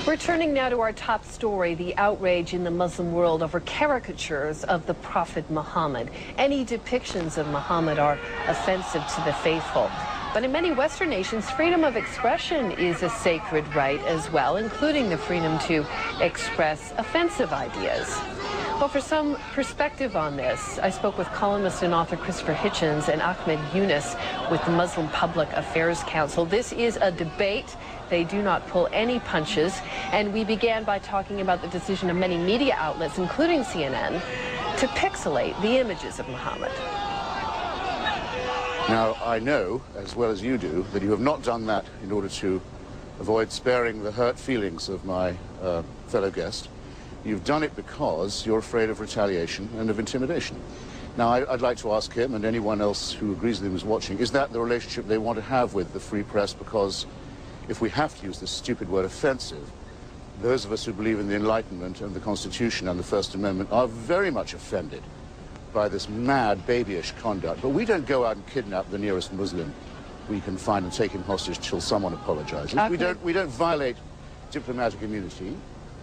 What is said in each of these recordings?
We're turning now to our top story, the outrage in the Muslim world over caricatures of the Prophet Muhammad. Any depictions of Muhammad are offensive to the faithful. But in many Western nations, freedom of expression is a sacred right as well, including the freedom to express offensive ideas. Well, for some perspective on this, I spoke with columnist and author Christopher Hitchens and Ahmed Yunus with the Muslim Public Affairs Council. This is a debate. They do not pull any punches. And we began by talking about the decision of many media outlets, including CNN, to pixelate the images of Muhammad. Now, I know, as well as you do, that you have not done that in order to avoid sparing the hurt feelings of my fellow guest. You've done it because you're afraid of retaliation and of intimidation. Now, I'd like to ask him and anyone else who agrees with him is watching, is that the relationship they want to have with the free press? Because if we have to use this stupid word offensive, those of us who believe in the Enlightenment and the Constitution and the First Amendment are very much offended by this mad, babyish conduct. But we don't go out and kidnap the nearest Muslim we can find and take him hostage till someone apologizes. Okay. We don't violate diplomatic immunity.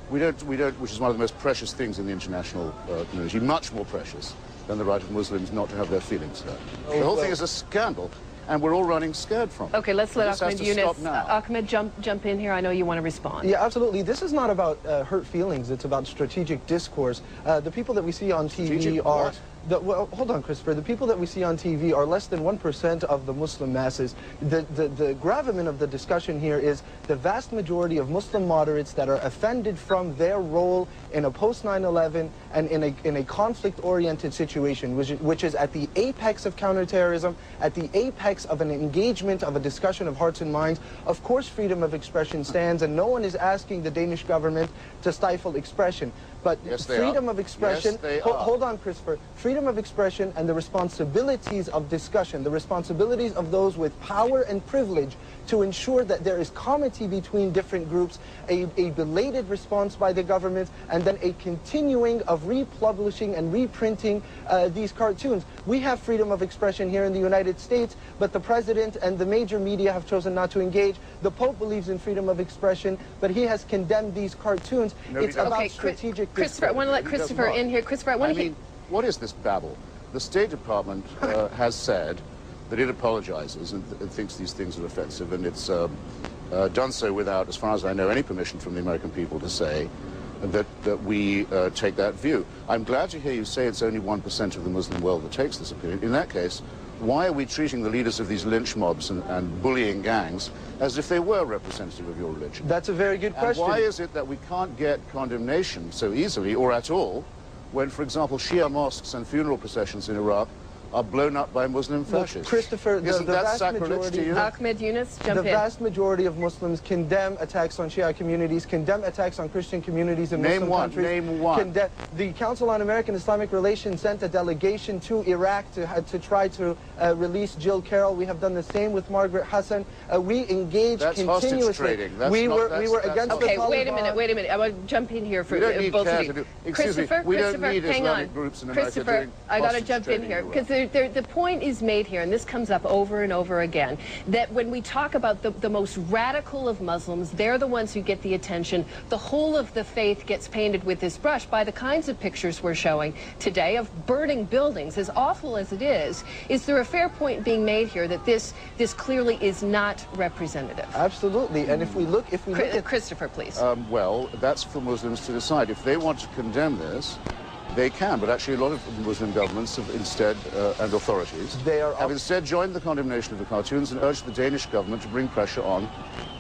We don't, which is one of the most precious things in the international community, much more precious than the right of Muslims not to have their feelings hurt. The whole thing is a scandal, and we're all running scared from it. Okay, let's let Ahmed Yunus. Ahmed, jump in here. I know you want to respond. Yeah, absolutely. This is not about hurt feelings. It's about strategic discourse. The people that we see on TV are... well, hold on, Christopher. The people that we see on TV are less than 1% of the Muslim masses. The gravamen of the discussion here is the vast majority of Muslim moderates that are offended from their role in a post-9/11 and in a conflict-oriented situation, which is at the apex of counterterrorism, at the apex of an engagement of a discussion of hearts and minds. Of course, freedom of expression stands, and no one is asking the Danish government to stifle expression. But yes, freedom of expression, yes, hold on, Christopher, freedom of expression and the responsibilities of discussion, the responsibilities of those with power and privilege to ensure that there is comity between different groups, a belated response by the government, and then a continuing of republishing and reprinting these cartoons. We have freedom of expression here in the United States, but the president and the major media have chosen not to engage. The Pope believes in freedom of expression, but he has condemned these cartoons. No, it's about strategic... Christopher, I want to let Christopher in here. Christopher, I mean, what is this babble? The State Department has said that it apologizes and thinks these things are offensive, and it's done so without, as far as I know, any permission from the American people to say that we take that view. I'm glad to hear you say it's only 1% of the Muslim world that takes this opinion. In that case, why are we treating the leaders of these lynch mobs and bullying gangs as if they were representative of your religion? That's a very good question. And why is it that we can't get condemnation so easily or at all when, for example, Shia mosques and funeral processions in Iraq are blown up by Muslim fascists? Christopher, Isn't that sacrilege to you? Ahmed Yunus, jump in. The vast majority of Muslims condemn attacks on Shia communities, condemn attacks on Christian communities in Muslim countries. Name one. The Council on American Islamic Relations sent a delegation to Iraq to try to release Jill Carroll. We have done the same with Margaret Hassan. We engage continuously. Hostage trading. We were against the Taliban. Wait a minute. I want to jump in here for both of you. Christopher, we don't need hang Islamic on. groups in America Christopher, I got to jump in here because the point is made here, and this comes up over and over again, that when we talk about the most radical of Muslims, they're the ones who get the attention. The whole of the faith gets painted with this brush by the kinds of pictures we're showing today of burning buildings. As awful as it is there a fair point being made here that this clearly is not representative? Absolutely. And if we look at Christopher, please. Well, that's for Muslims to decide. If they want to condemn this, they can, but actually a lot of Muslim governments have instead, and authorities, have instead joined the condemnation of the cartoons and urged the Danish government to bring pressure on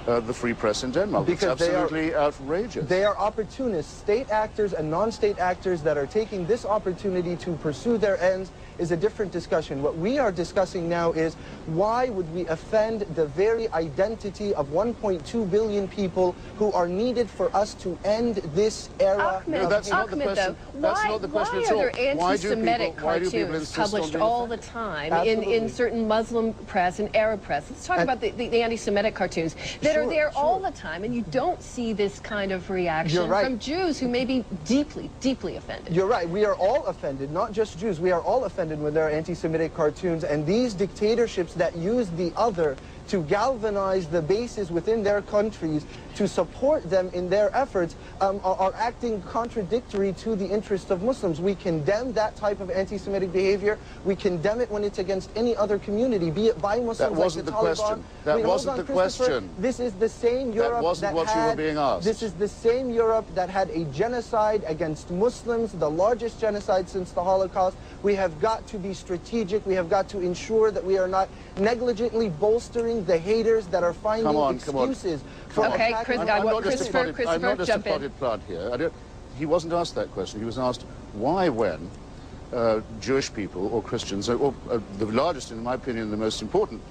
the free press in Denmark. It's absolutely outrageous. They are opportunists, state actors and non-state actors that are taking this opportunity to pursue their ends is a different discussion. What we are discussing now is why would we offend the very identity of 1.2 billion people who are needed for us to end this era? Ahmed, no, that's not the question. That's not the question at all. Why are there anti-Semitic cartoons published all the time in certain Muslim press and Arab press? Let's talk about the anti-Semitic cartoons that are there all the time, and you don't see this kind of reaction from Jews who may be deeply, deeply offended. You're right. We are all offended, not just Jews. We are all offended when there are anti-Semitic cartoons, and these dictatorships that use the other to galvanize the bases within their countries to support them in their efforts are acting contradictory to the interests of Muslims. We condemn that type of anti-Semitic behavior. We condemn it when it's against any other community, be it by Muslims. That wasn't like the question. That wasn't the question. This is the same Europe that wasn't what you were being asked. This is the same Europe that had a genocide against Muslims, the largest genocide since the Holocaust. We have got to be strategic. We have got to ensure that we are not negligently bolstering the haters that are finding excuses for attacking. I'm not just a potted plant here. He wasn't asked that question. He was asked why, when Jewish people or Christians, or the largest, in my opinion, the most important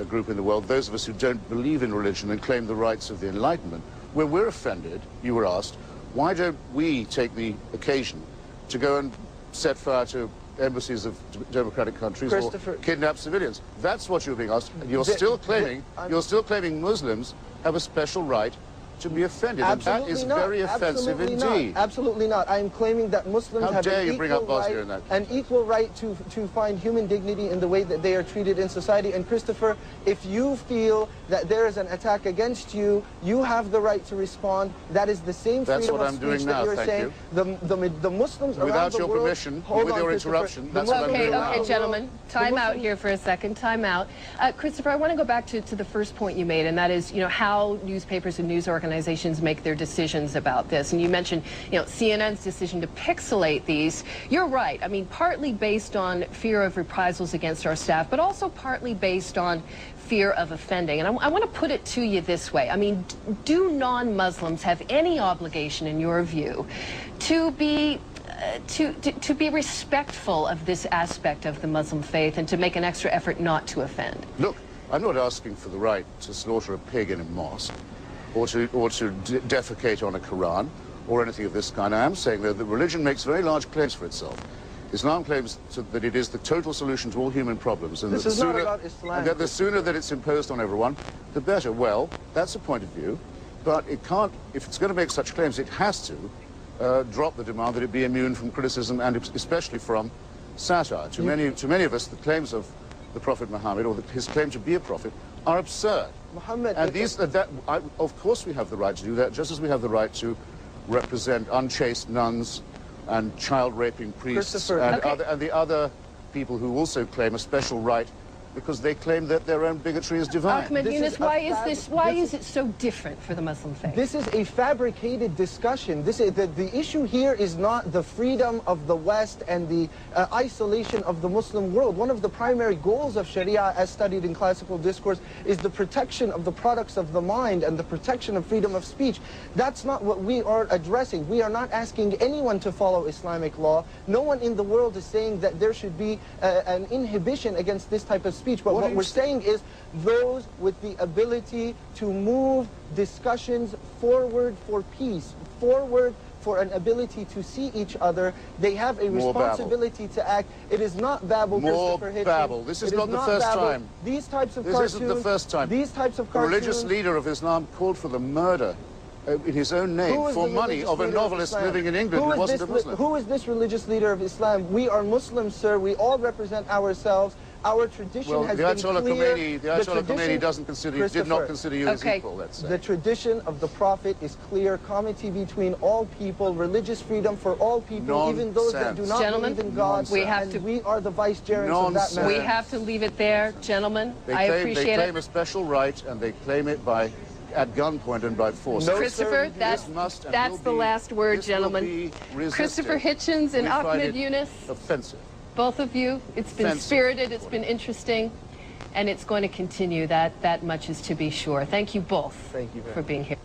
group in the world, those of us who don't believe in religion and claim the rights of the Enlightenment, where we're offended, you were asked, why don't we take the occasion to go and set fire to embassies of democratic countries or kidnap civilians? That's what you're being asked. And you're still claiming Muslims have a special right to be offended, and that is very offensive indeed. Absolutely not. I am claiming that Muslims have an equal right to find human dignity in the way that they are treated in society. And Christopher, if you feel that there is an attack against you, you have the right to respond. That is the same freedom of speech that you're saying. The Muslims around the world... Without your permission, with your interruption, that's what I'm doing now. Okay, gentlemen, time out here for a second, time out. Christopher, I want to go back to the first point you made, and that is, how newspapers and news organizations make their decisions about this. And you mentioned, CNN's decision to pixelate these. You're right. I mean, partly based on fear of reprisals against our staff, but also partly based on fear of offending. And I want to put it to you this way. I mean, do non-Muslims have any obligation, in your view, to be respectful of this aspect of the Muslim faith and to make an extra effort not to offend? Look, I'm not asking for the right to slaughter a pig in a mosque or to defecate on a Quran or anything of this kind. I am saying that the religion makes very large claims for itself. Islam claims that it is the total solution to all human problems, and this is not about Islam. And that the sooner that it's imposed on everyone, the better. Well, that's a point of view, but it can't. If it's going to make such claims, it has to drop the demand that it be immune from criticism and especially from satire. To many of us, the claims of the Prophet Muhammad, or his claim to be a prophet, are absurd. Muhammad, and of course we have the right to do that, just as we have the right to represent unchaste nuns and child-raping priests and the other people who also claim a special right because they claim that their own bigotry is divine. Ahmed Yunus, why is it so different for the Muslim faith? This is a fabricated discussion. The issue here is not the freedom of the West and the isolation of the Muslim world. One of the primary goals of Sharia, as studied in classical discourse, is the protection of the products of the mind and the protection of freedom of speech. That's not what we are addressing. We are not asking anyone to follow Islamic law. No one in the world is saying that there should be an inhibition against this type of speech. But what we're saying is those with the ability to move discussions forward for peace, forward for an ability to see each other, they have a responsibility to act. It is not babble, Christopher Hitchens. Babble. This is not the first time. These types of cartoons... This isn't the first time. These types of cartoons... A religious leader of Islam called for the murder in his own name for money of a novelist living in England who wasn't a Muslim. Who is this religious leader of Islam? We are Muslims, sir. We all represent ourselves. Our tradition has been clear. The Ayatollah Khomeini did not consider you his equal, let's say. The tradition of the Prophet is clear. Comity between all people, religious freedom for all people, even those that do not believe in God. We are the vicegerents of that message. We have to leave it there, gentlemen. I appreciate it. They claim a special right, and they claim it at gunpoint and by force. No, Christopher, that's the last word, gentlemen. Christopher Hitchens and Ahmed Yunus. Offensive. Both of you, it's been spirited, it's been interesting, and it's going to continue. That much is to be sure. Thank you both for being here.